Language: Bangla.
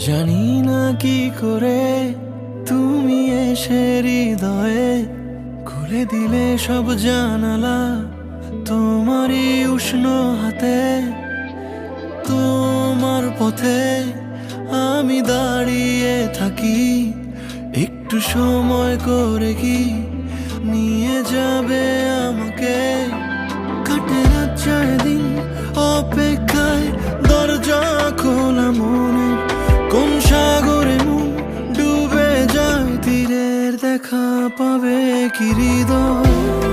জানি না কি করে তুমি এসে হৃদয়ে খুলে দিলে সব জানালা, তোমারই উষ্ণ হাতে। তোমার পথে আমি দাঁড়িয়ে থাকি, একটু সময় করে কি নিয়ে যাবে আমাকে? কাটে রাত যায় দিন অপেক্ষায়, দরজা খোলা মনে, কোন সাগরে মন ডুবে যায় তীরের দেখা পাবে কি হৃদয়?